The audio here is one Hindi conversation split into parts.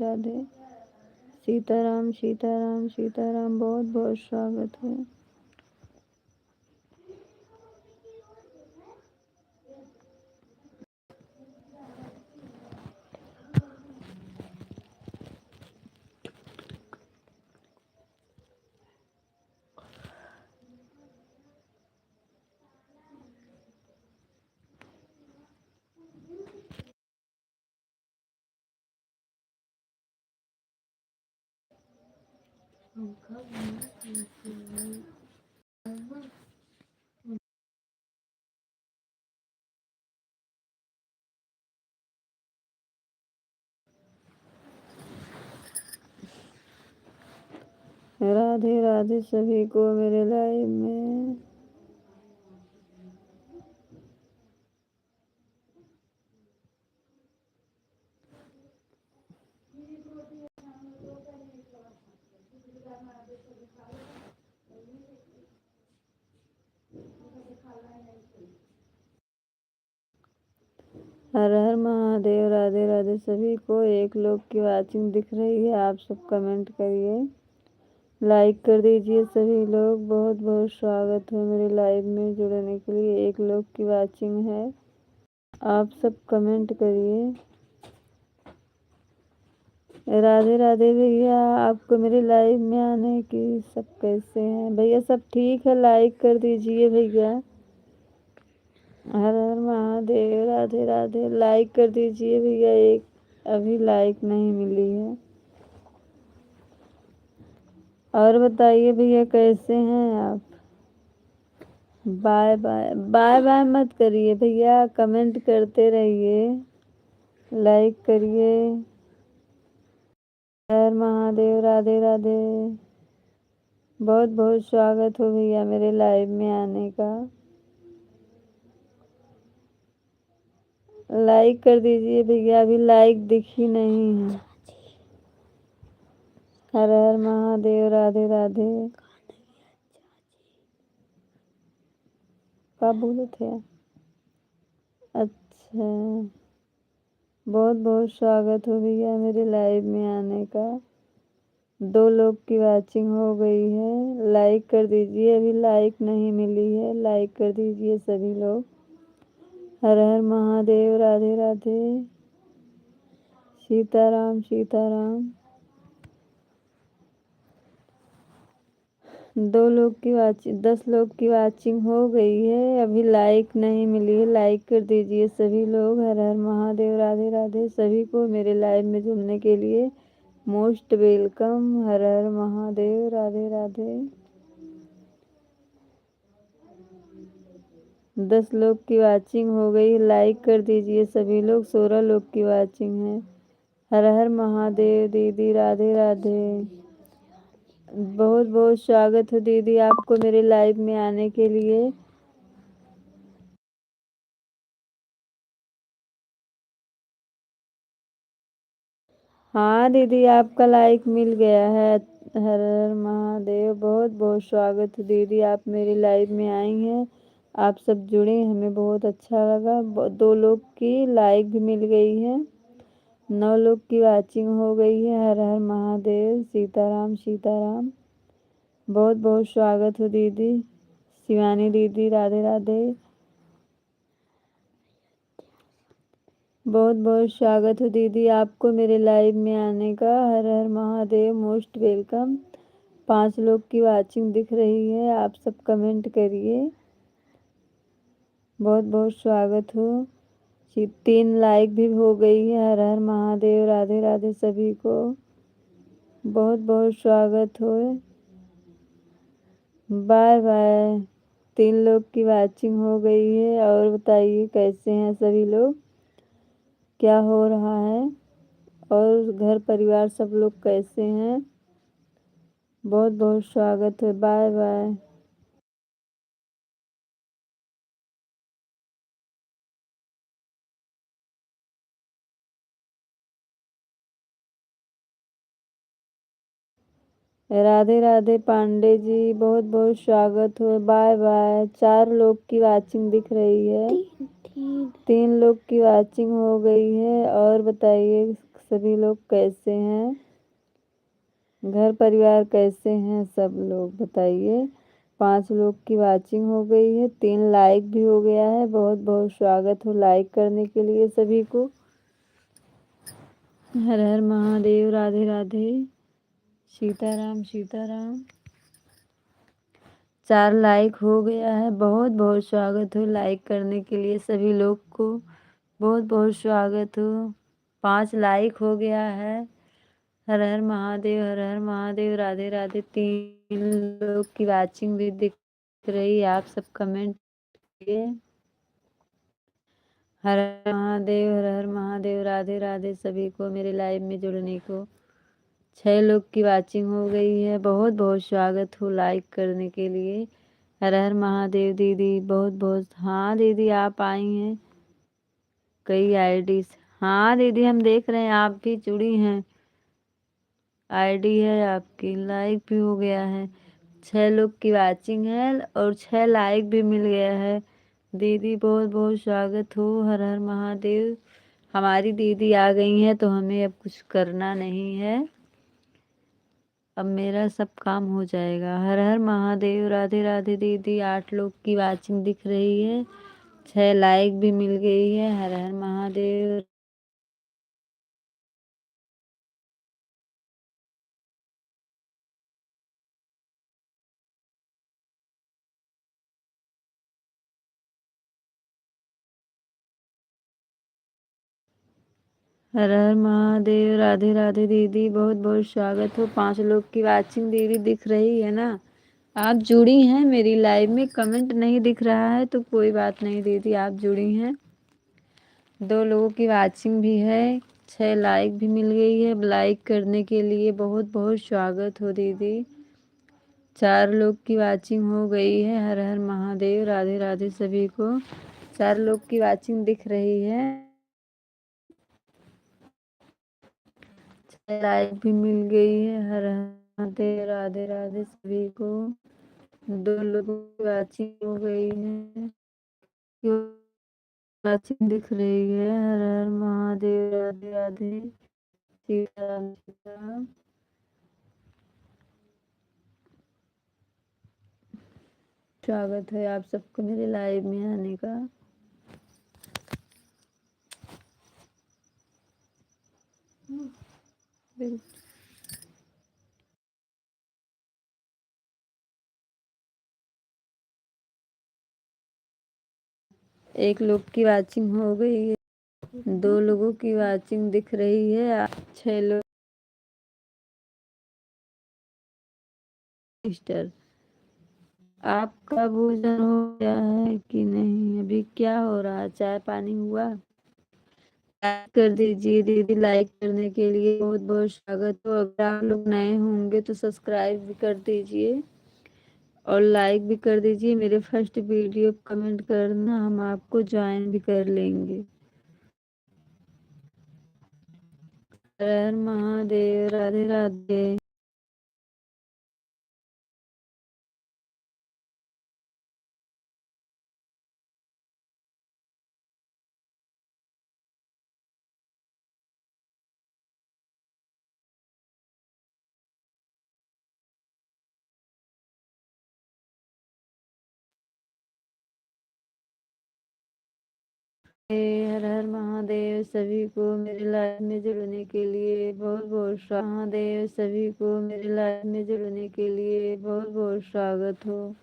राधे। सीताराम सीताराम सीताराम, बहुत बहुत स्वागत है। राधे राधे सभी को मेरे लाइव में। हर हर महादेव। राधे राधे सभी को। एक लोग की वाचिंग दिख रही है, आप सब कमेंट करिए, लाइक कर दीजिए सभी लोग। बहुत बहुत स्वागत है मेरे लाइव में जुड़ने के लिए। एक लोग की वाचिंग है, आप सब कमेंट करिए। राधे राधे भैया, आपको मेरे लाइव में आने की। सब कैसे हैं भैया? सब ठीक है, लाइक कर दीजिए भैया। हर हर महादेव। राधे राधे, लाइक कर दीजिए भैया। एक अभी लाइक नहीं मिली है। और बताइए भैया कैसे हैं आप? बाय बाय बाय बाय मत करिए भैया, कमेंट करते रहिए, लाइक करिए। हर महादेव। राधे राधे। बहुत बहुत स्वागत हो भैया मेरे लाइव में आने का। लाइक कर दीजिए भैया, अभी लाइक दिखी नहीं है। हर हर महादेव। राधे राधे। क्या बोले थे? अच्छा, बहुत बहुत स्वागत हो भैया मेरे लाइव में आने का। 2 लोग की वाचिंग हो गई है, लाइक कर दीजिए। अभी लाइक नहीं मिली है, लाइक कर दीजिए सभी लोग। हर हर महादेव। राधे राधे। सीताराम सीताराम। 2 लोग की वाचिंग, 10 लोग की वाचिंग हो गई है, अभी लाइक नहीं मिली है, लाइक कर दीजिए सभी लोग। हर हर महादेव। राधे राधे सभी को मेरे लाइव में जुड़ने के लिए मोस्ट वेलकम। हर हर महादेव। राधे राधे। 10 लोग की वाचिंग हो गई, लाइक कर दीजिए सभी लोग। 16 लोग की वाचिंग है। हर हर महादेव दीदी। राधे राधे। बहुत बहुत स्वागत है दीदी आपको मेरे लाइव में आने के लिए। हाँ दीदी, आपका लाइक मिल गया है। हर हर महादेव। बहुत बहुत स्वागत है दीदी, आप मेरी लाइव में आई हैं, आप सब जुड़े, हमें बहुत अच्छा लगा। 2 लोग की लाइक भी मिल गई है, 9 लोग की वाचिंग हो गई है। हर हर महादेव। सीताराम सीताराम। बहुत बहुत स्वागत हो दीदी। शिवानी दीदी। राधे राधे। बहुत बहुत स्वागत हो दीदी आपको मेरे लाइव में आने का। हर हर महादेव। Most welcome. 5 लोग की वाचिंग दिख रही है, आप सब कमेंट करिए। बहुत बहुत स्वागत हो। 3 लाइक भी हो गई है। हर हर महादेव। राधे राधे सभी को। बहुत बहुत स्वागत हो। Bye bye. 3 लोग की वाचिंग हो गई है। और बताइए कैसे हैं सभी लोग, क्या हो रहा है, और घर परिवार सब लोग कैसे हैं? बहुत बहुत स्वागत है। Bye bye. राधे राधे पांडे जी, बहुत बहुत स्वागत हो। Bye bye. 4 लोग की वाचिंग दिख रही है, 3 लोग की वाचिंग हो गई है। और बताइए सभी लोग कैसे हैं? घर परिवार कैसे हैं सब लोग बताइए। 5 लोग की वॉचिंग हो गई है, 3 लाइक भी हो गया है। बहुत बहुत स्वागत हो लाइक करने के लिए सभी को। हर हर महादेव, राधे राधे, सीताराम सीताराम। 4 लाइक हो गया है। बहुत बहुत स्वागत हो लाइक करने के लिए सभी लोग को। बहुत बहुत स्वागत हो। 5 लाइक हो गया है। हर हर महादेव, हर हर महादेव, राधे राधे। 3 लोग की वॉचिंग भी दिख रही है, आप सब कमेंट किए। हर हर महादेव, हर हर महादेव, राधे राधे सभी को मेरे लाइव में जुड़ने को। 6 लोग की वॉचिंग हो गई है। बहुत बहुत स्वागत हो लाइक करने के लिए। हर हर महादेव दीदी, बहुत बहुत। हाँ दीदी आप आई हैं कई आईडी। हाँ दीदी हम देख रहे हैं आप भी जुड़ी हैं। आईडी है आपकी, लाइक भी हो गया है। 6 लोग की वॉचिंग है और 6 लाइक भी मिल गया है। दीदी बहुत बहुत स्वागत हो। हर हर महादेव। हमारी दीदी आ गई है तो हमें अब कुछ करना नहीं है, अब मेरा सब काम हो जाएगा। हर हर महादेव, राधे राधे दीदी। 8 लोग की वॉचिंग दिख रही है, 6 लाइक भी मिल गई है। हर हर महादेव। हर हर महादेव, राधे राधे दीदी। बहुत बहुत स्वागत हो। 5 लोग की वॉचिंग दीदी दिख रही है ना? आप जुड़ी हैं मेरी लाइव में। कमेंट नहीं दिख रहा है तो कोई बात नहीं दीदी, आप जुड़ी हैं। 2 लोगों की वॉचिंग भी है, 6 लाइक भी मिल गई है। लाइक करने के लिए बहुत बहुत स्वागत हो दीदी। 4 लोग की वॉचिंग हो गई है। हर हर महादेव, राधे राधे सभी को। 4 लोग की वॉचिंग दिख रही है, लाइक भी मिल गई है। हर हर महादेव, राधे राधे सभी को। 2 लोगों की वॉचिंग हो गई है, वॉचिंग दिख रही है। हर हर महादेव, राधे राधे, सीताराम सीताराम। स्वागत है आप सबको मेरे लाइव में आने का। एक लोग की वॉचिंग हो गई है, 2 लोगों की वॉचिंग दिख रही है। 6 लोग। सिस्टर आपका भोजन हो गया है कि नहीं? अभी क्या हो रहा है, चाय पानी हुआ? लाइक कर दीजिए दीदी। लाइक करने के लिए बहुत बहुत स्वागत हो। अगर आप लोग नए होंगे तो सब्सक्राइब भी कर दीजिए और लाइक भी कर दीजिए। मेरे फर्स्ट वीडियो कमेंट करना, हम आपको ज्वाइन भी कर लेंगे। हर हर महादेव, राधे राधे। हर हर महादेव सभी को मेरे लाइव में जुड़ने के लिए बहुत बहुत महादेव सभी को मेरे लाइव में जुड़ने के लिए बहुत बहुत स्वागत हो।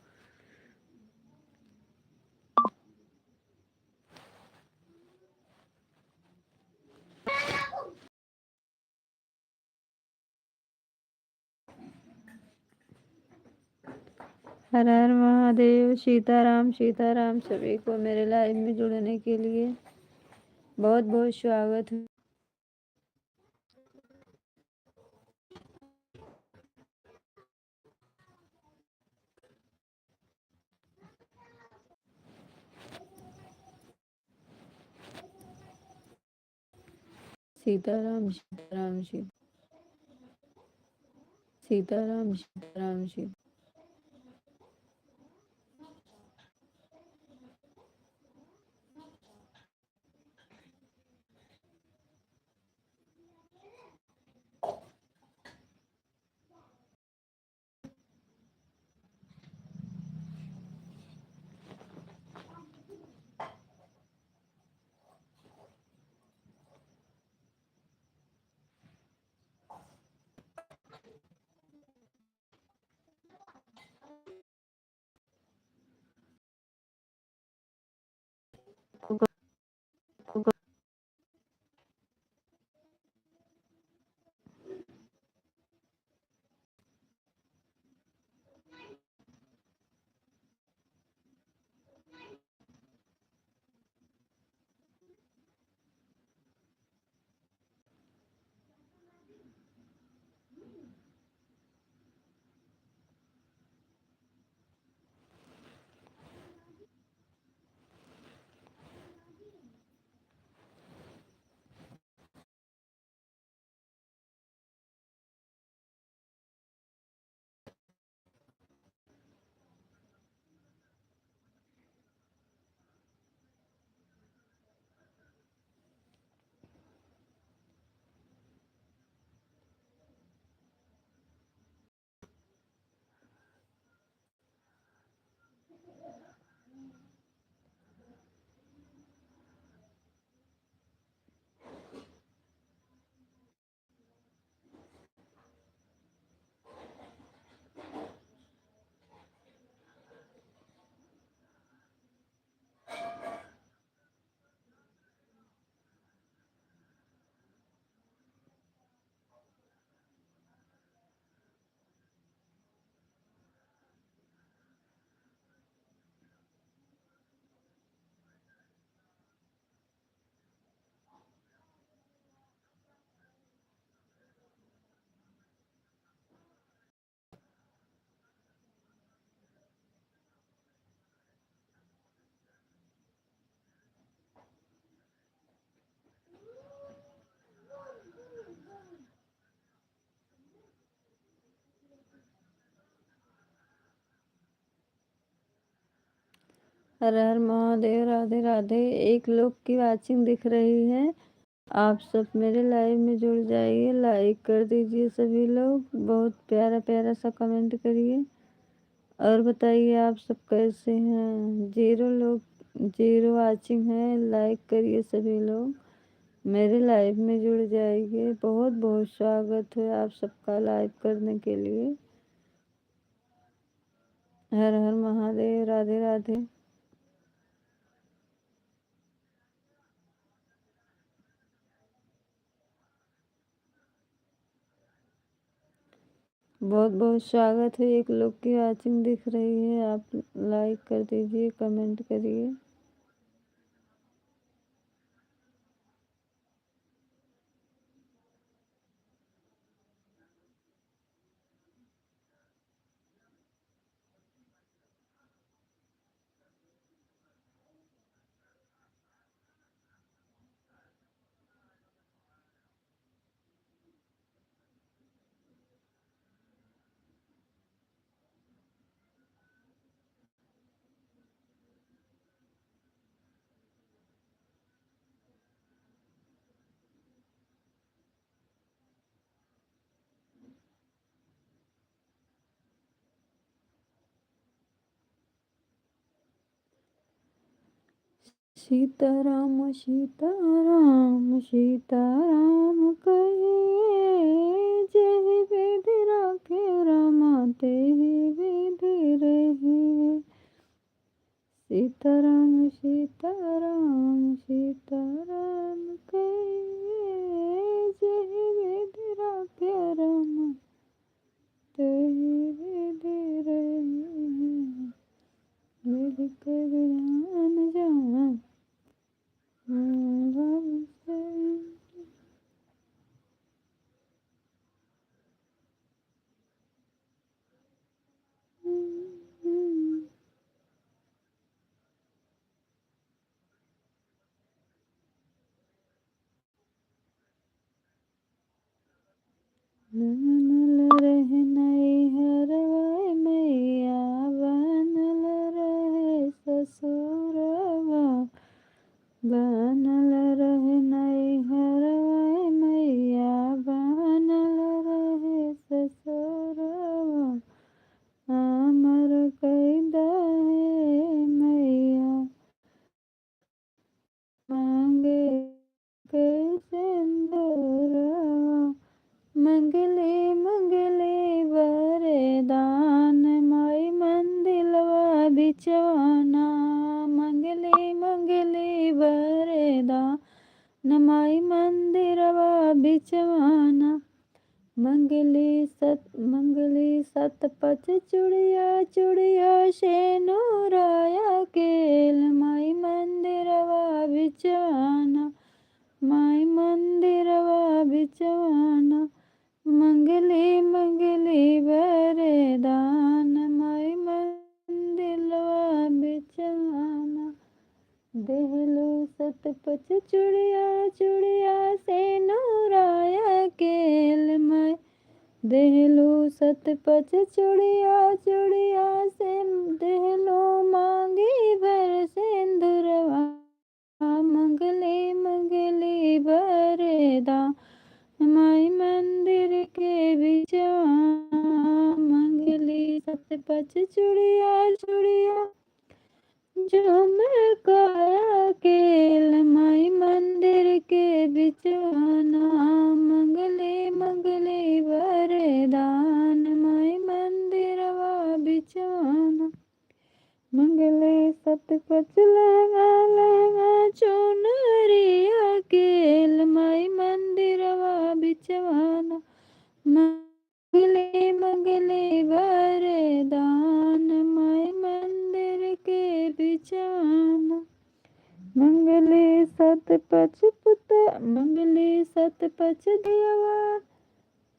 हर हर महादेव, सीताराम सीताराम सभी को मेरे लाइव में जुड़ने के लिए बहुत बहुत स्वागत है। सीताराम सीताराम सीताराम सीताराम सीताराम। हर हर महादेव, राधे राधे। एक लोग की वाचिंग दिख रही है। आप सब मेरे लाइव में जुड़ जाइए, लाइक कर दीजिए सभी लोग, बहुत प्यारा प्यारा सा कमेंट करिए और बताइए आप सब कैसे हैं। 0 लोग, 0 वाचिंग है, लाइक करिए सभी लोग, मेरे लाइव में जुड़ जाइए। बहुत बहुत स्वागत है आप सबका लाइव करने के लिए। हर हर महादेव, राधे राधे। बहुत बहुत स्वागत है। एक लोग की वाचिंग दिख रही है, आप लाइक कर दीजिए, कमेंट करिए। सीताराम सीताराम सीताराम कहिए, जय विधि राखे रामा तेहि विधि रहिए। सीताराम सीताराम सीताराम कहिए, जय विधि राखे रामा तेहि विधि रहिए। विधि कर जान जान बनल रहे नैहरवा मैया, बनल रहे ससुरवा, बनल रहे नैहरवा मैया, बनल रहे ससुरवा, अमर कैदा है मैया, मांगे के सिंदूरवा। मंगले मंगले वरदान, माई मंदिलवा बिचवाना, मंगले मंगले वरदान, माई मंदिरवा बिचवाना। मंगली सत पच चुड़िया, चुड़िया से नूराया केल, माई मंदिरवा बिचवाना, माई मंदिरवा बिचवाना। मंगली मंगली वरदान, माई मंदिलवा बिचवाना। देहलो सतपच चुड़िया, चुड़िया से नूराया केल, माई देहलो सतपच चुड़िया, चुड़िया से देहलो मांगी भर सिंदूरवा। मंगले मंगले वरदान, माई मंदिर के बिचवा। मंगली सतपच चुड़िया, चुड़िया झूमर काया केल, माई मंदिर के बिचवाना। मंगले मंगले वरदान, माई मंदिरवा बिचवाना। मंगले सतपच लहंगा, लहंगा चुनरिया केल, माई मंदिरवा बिचवाना। मंगले मंगले वरदान, माई मंदिर के बिचवाना। मंगले सतपच पुत, मंगले सतपच देवा,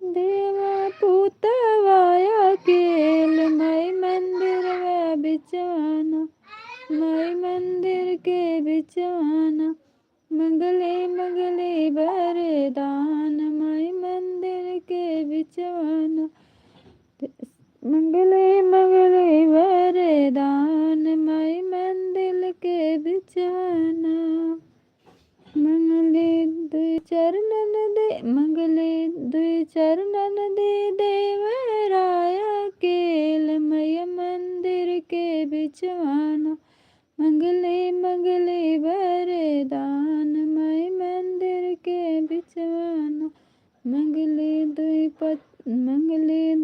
देवा पूतवाया केल, माई मंदिरवा बिचवाना, माई मंदिर के बिचवाना। मंगले मंगले वरदान, माई मंदिर के बिचवाना। मंगले मंगले वरदान, माई मंदिर चरणन दे मंगले दुई चरणन दे देवराया केलमय मंदिर के बिचवाना मंगले मंगले वरदान मय मंदिर के बिचवाना मंगले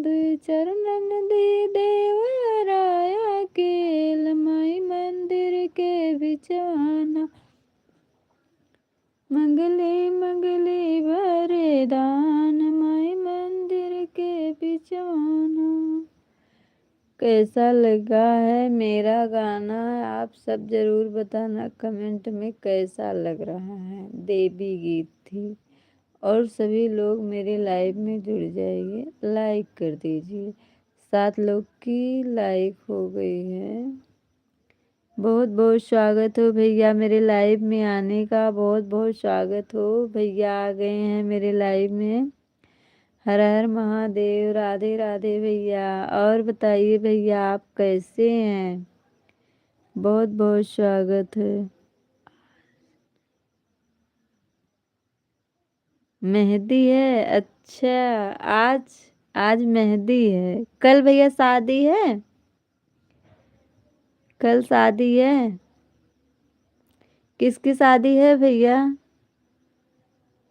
दुई चरणन दे देवराया केलमय मंदिर के बिचवाना मंगले मंगले वरदान मय मंदिर के बिचवाना। कैसा लगा है मेरा गाना आप सब ज़रूर बताना कमेंट में कैसा लग रहा है। देवी गीत थी और सभी लोग मेरे लाइव में जुड़ जाइए, लाइक कर दीजिए। 7 लोग की लाइक हो गई है। बहुत बहुत स्वागत हो भैया मेरे लाइव में आने का, बहुत बहुत स्वागत हो। भैया आ गए हैं मेरे लाइव में। हर हर महादेव, राधे राधे भैया। और बताइए भैया आप कैसे हैं? बहुत बहुत स्वागत है। मेहंदी है? अच्छा, आज आज मेहंदी है। कल भैया शादी है? कल शादी है? किसकी शादी है भैया?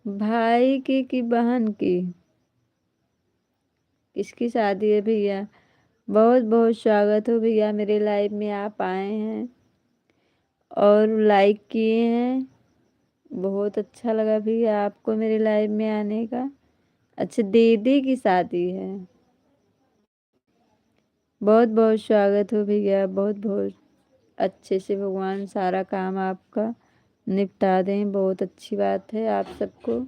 भाई की कि बहन की? किसकी शादी है भैया? बहुत बहुत स्वागत हो भैया मेरे लाइव में आप आए हैं और लाइक किए हैं। बहुत अच्छा लगा भैया आपको मेरे लाइव में आने का। अच्छा, दीदी की शादी है। बहुत बहुत स्वागत हो भैया। बहुत बहुत अच्छे से भगवान सारा काम आपका निपटा दें। बहुत अच्छी बात है आप सबको।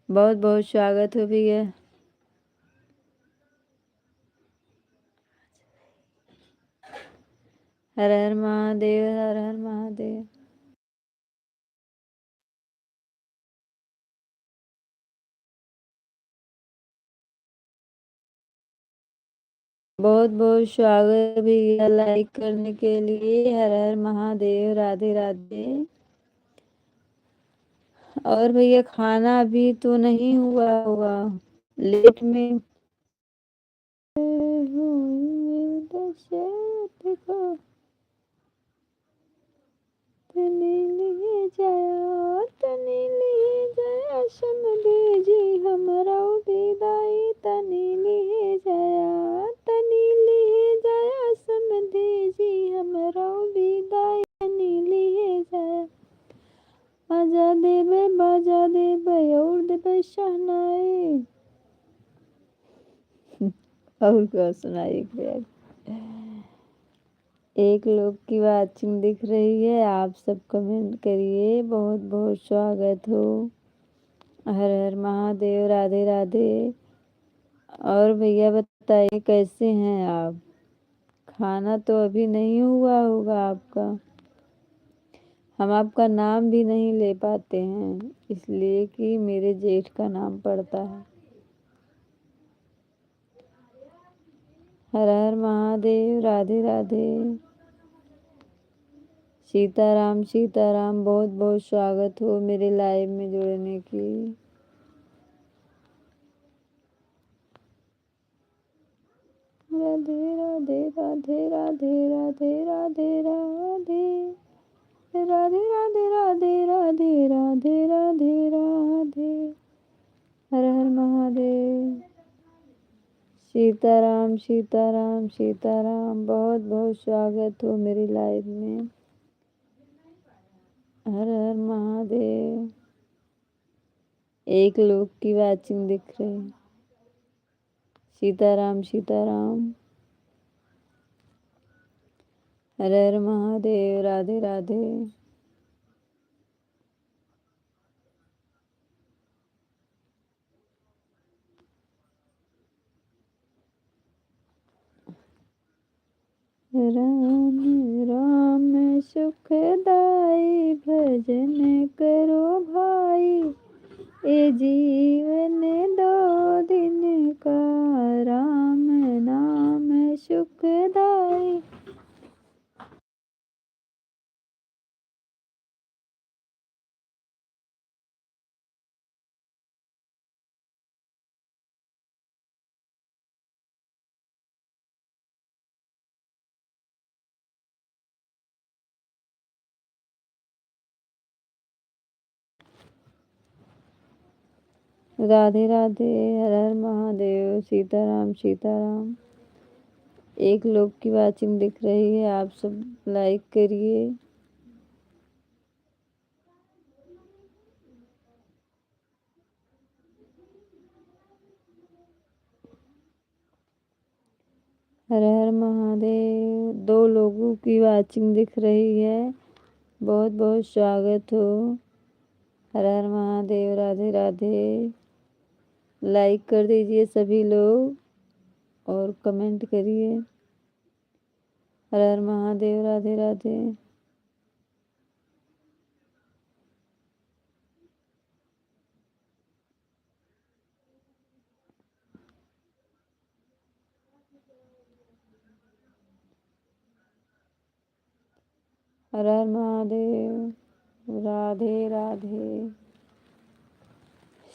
बहुत बहुत स्वागत हो भैया। हर हर महादेव, हर हर महादेव। बहुत बहुत स्वागत भैया लाइक करने के लिए। हर हर महादेव, राधे राधे। और भैया खाना अभी तो नहीं हुआ होगा, लेट में तने लिए जाया, तने लिए जाया समझे जी हमारा विदाई। तने लिए जाया, तने लिए जाया समझे जी हमारा विदाई। तने लिए जाया बाजा देवे, बाजा देवे और देवे शहनाई। और क्या सुनाई भैया? एक लोग की वाचिंग दिख रही है, आप सब कमेंट करिए। बहुत बहुत स्वागत हो। हर हर महादेव, राधे राधे। और भैया बताइए कैसे हैं आप? खाना तो अभी नहीं हुआ होगा आपका। हम आपका नाम भी नहीं ले पाते हैं इसलिए कि मेरे जेठ का नाम पड़ता है। हर हर महादेव, राधे राधे। सीताराम सीताराम। बहुत बहुत स्वागत हो मेरे लाइव में जुड़ने की। राधे राधे, राधे राधे, राधे राधे, राधे राधे, राधे राधे, राधे राधे, राधे राधे। हर हर महादेव। सीताराम सीताराम सीताराम। बहुत बहुत स्वागत हो मेरी लाइव में। हर हर महादेव। एक लोग की वाचिंग दिख रही। सीताराम सीताराम। हर हर महादेव, राधे राधे। राम राम सुखदाई भजन करो भाई। ये जीवन 2 दिन का, राम नाम सुखदाई। राधे राधे। हर हर महादेव। सीताराम सीताराम। एक लोग की वाचिंग दिख रही है, आप सब लाइक करिए। हर हर महादेव। 2 लोगों की वाचिंग दिख रही है, बहुत बहुत स्वागत हो। हर हर महादेव। राधे राधे। लाइक कर दीजिए सभी लोग और कमेंट करिए। हर हर महादेव। राधे राधे। हर हर महादेव। राधे राधे।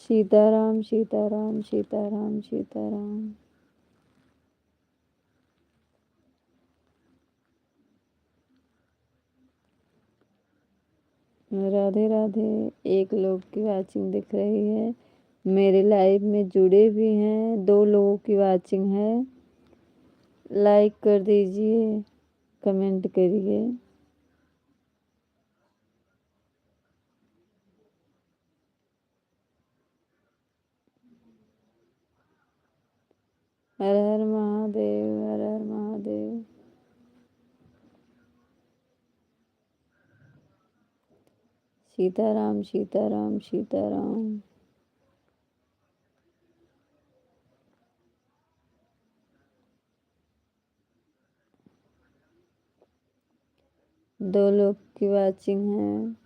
सीताराम सीताराम सीताराम सीताराम। राधे राधे। एक लोग की वाचिंग दिख रही है, मेरे लाइव में जुड़े भी हैं। 2 लोगों की वाचिंग है, लाइक कर दीजिए, कमेंट करिए। हर हर महादेव। हर हर महादेव। सीताराम सीताराम सीताराम। 2 लोग की वाचिंग है।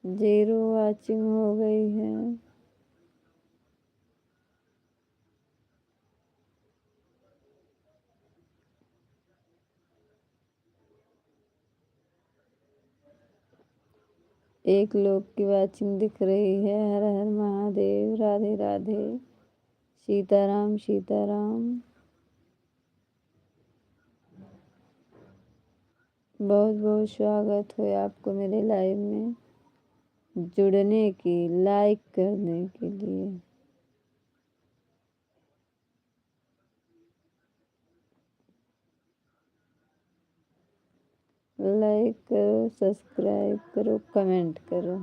जीरो वाचिंग हो गई है। एक लोग की वाचिंग दिख रही है। हर हर महादेव। राधे राधे। सीताराम सीताराम। बहुत बहुत स्वागत है आपको मेरे लाइव में जुड़ने की, लाइक करने के लिए। लाइक करो, सब्सक्राइब करो, कमेंट करो।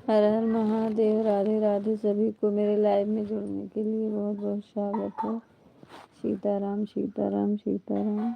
हर हर महादेव। राधे राधे। सभी को मेरे लाइव में जुड़ने के लिए बहुत बहुत स्वागत है। सीताराम सीताराम सीताराम।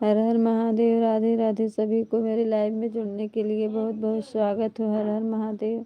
हर हर महादेव। राधे राधे सभी को मेरे लाइव में जुड़ने के लिए बहुत बहुत स्वागत हो। हर हर महादेव।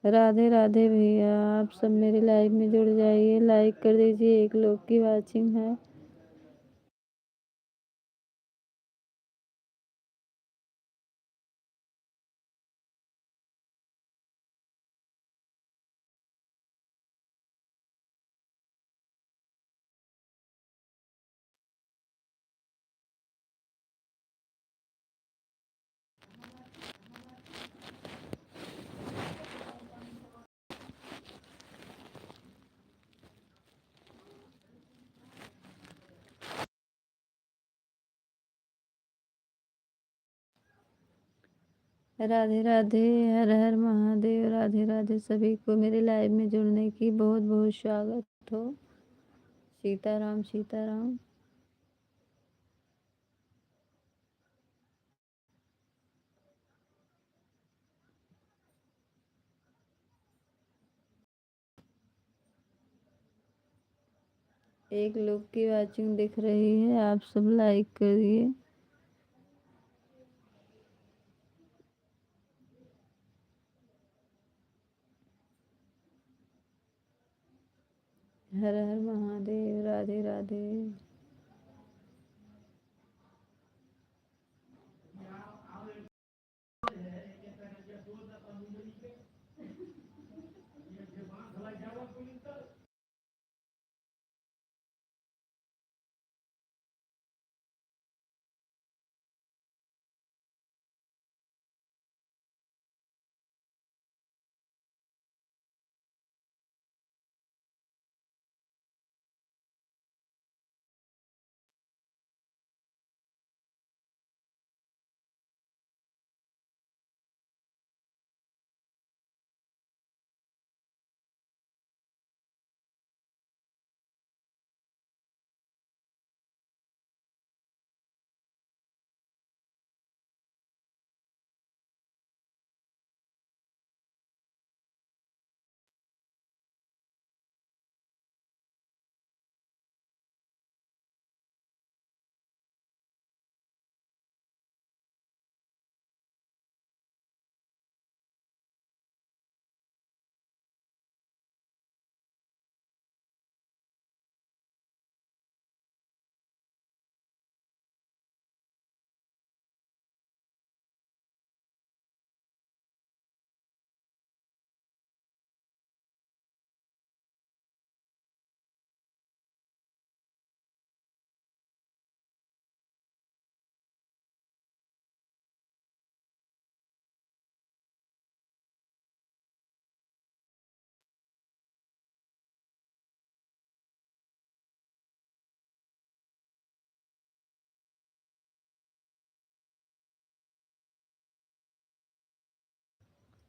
राधे राधे भैया, आप सब मेरे लाइव में जुड़ जाइए, लाइक कर दीजिए। एक लोग की वाचिंग है। राधे राधे। हर हर महादेव। राधे राधे सभी को मेरे लाइव में जुड़ने की बहुत बहुत स्वागत हो। सीताराम सीताराम। एक लोग की वाचिंग दिख रही है, आप सब लाइक करिए। हर हर महादेव। राधे राधे।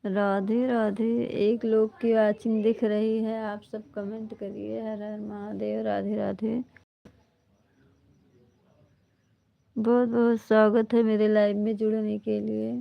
राधे राधे। एक लोग की वाचिंग दिख रही है, आप सब कमेंट करिए। हर हर महादेव। राधे राधे। बहुत बहुत स्वागत है मेरे लाइव में जुड़ने के लिए।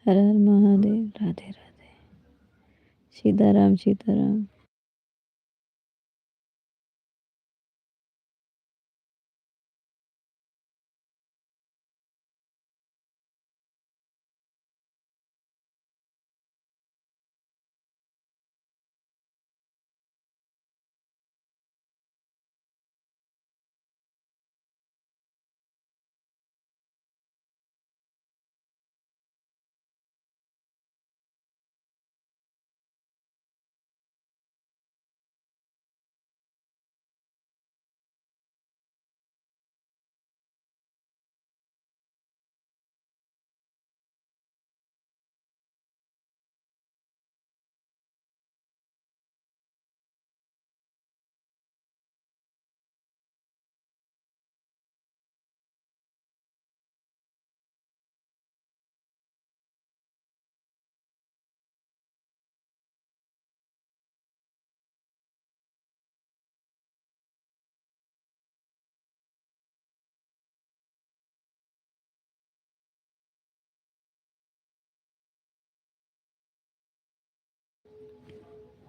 हर हर महादेव। राधे राधे। सीताराम सीताराम।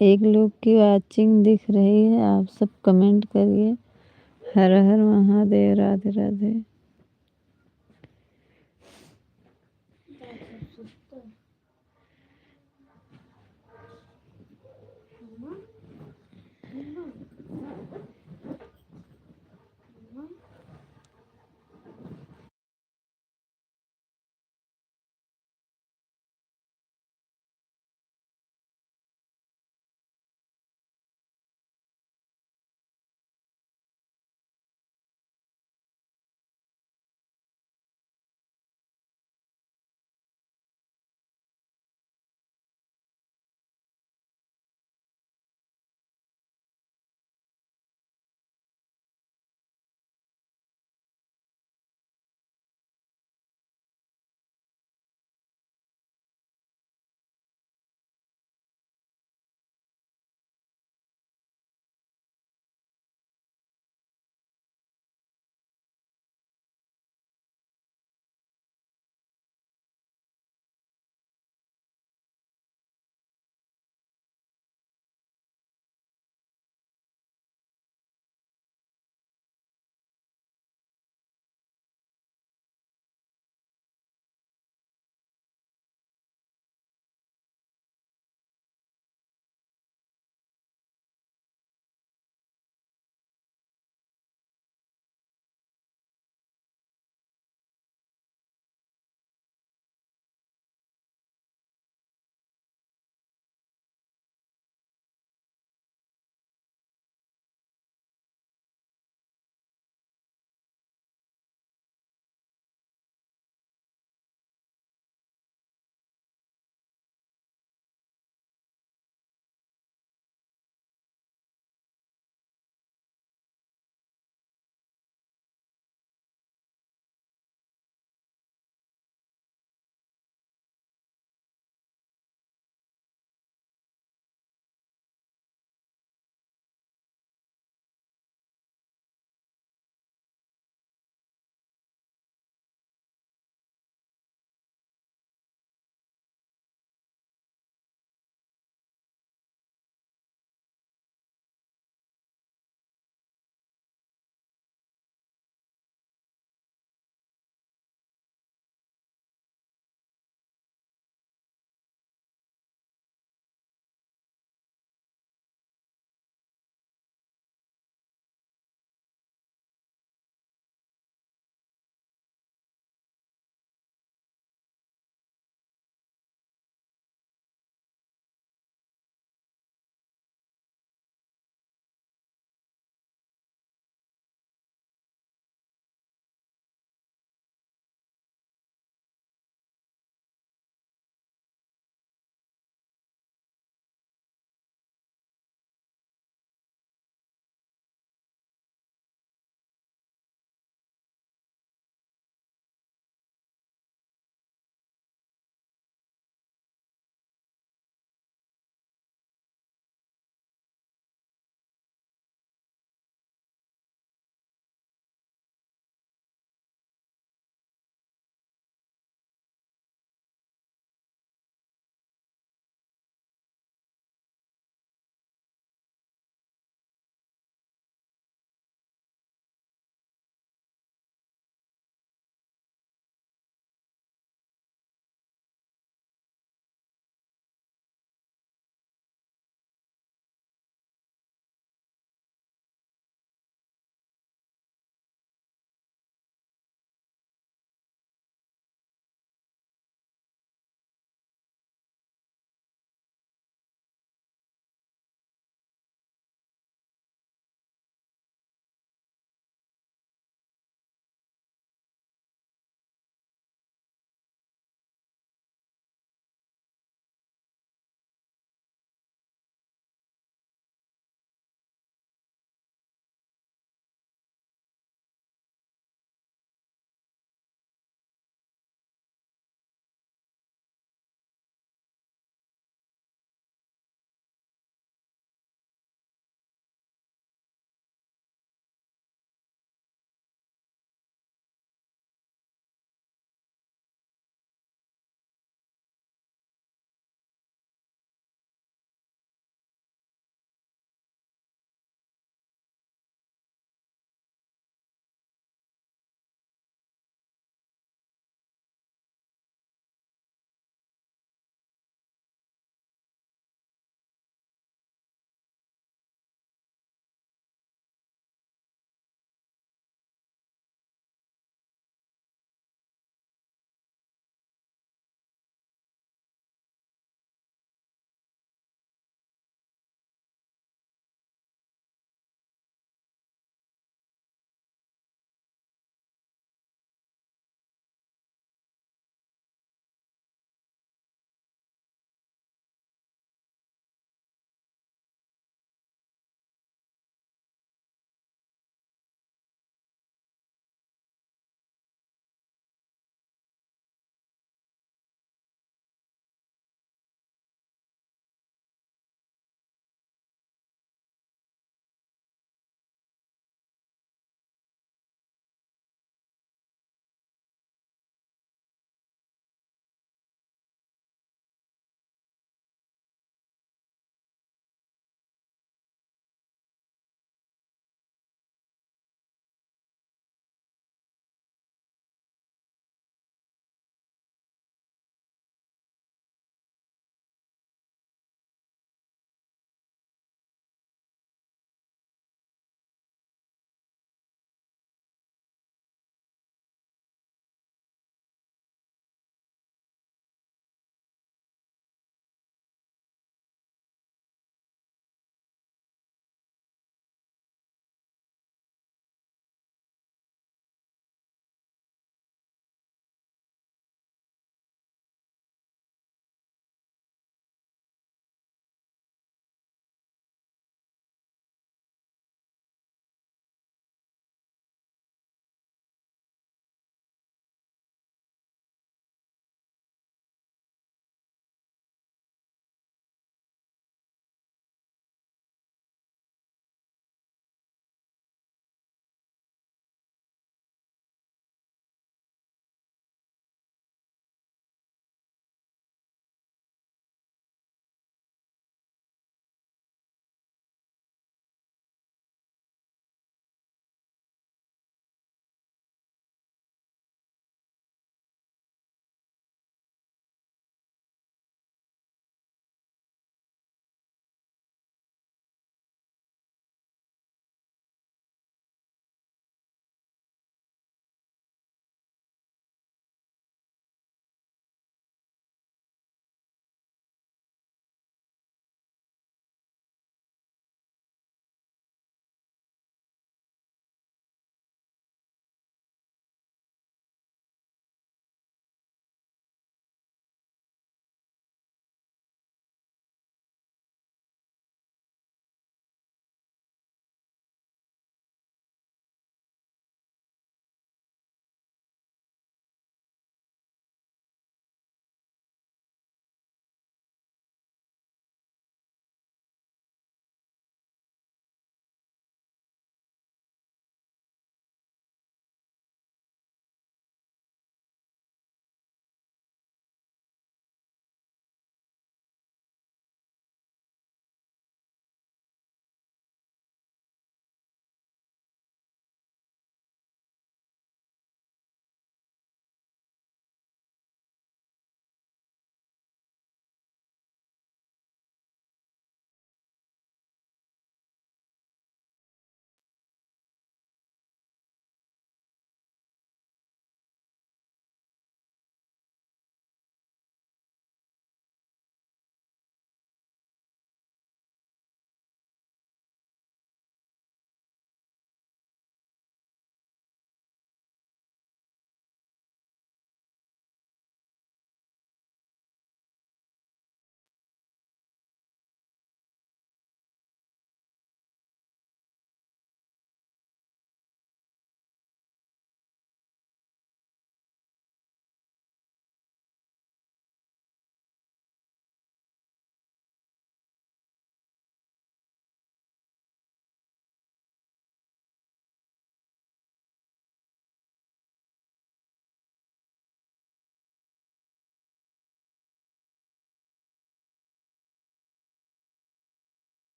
एक लोग की वाचिंग दिख रही है, आप सब कमेंट करिए। हर हर महादेव। राधे राधे।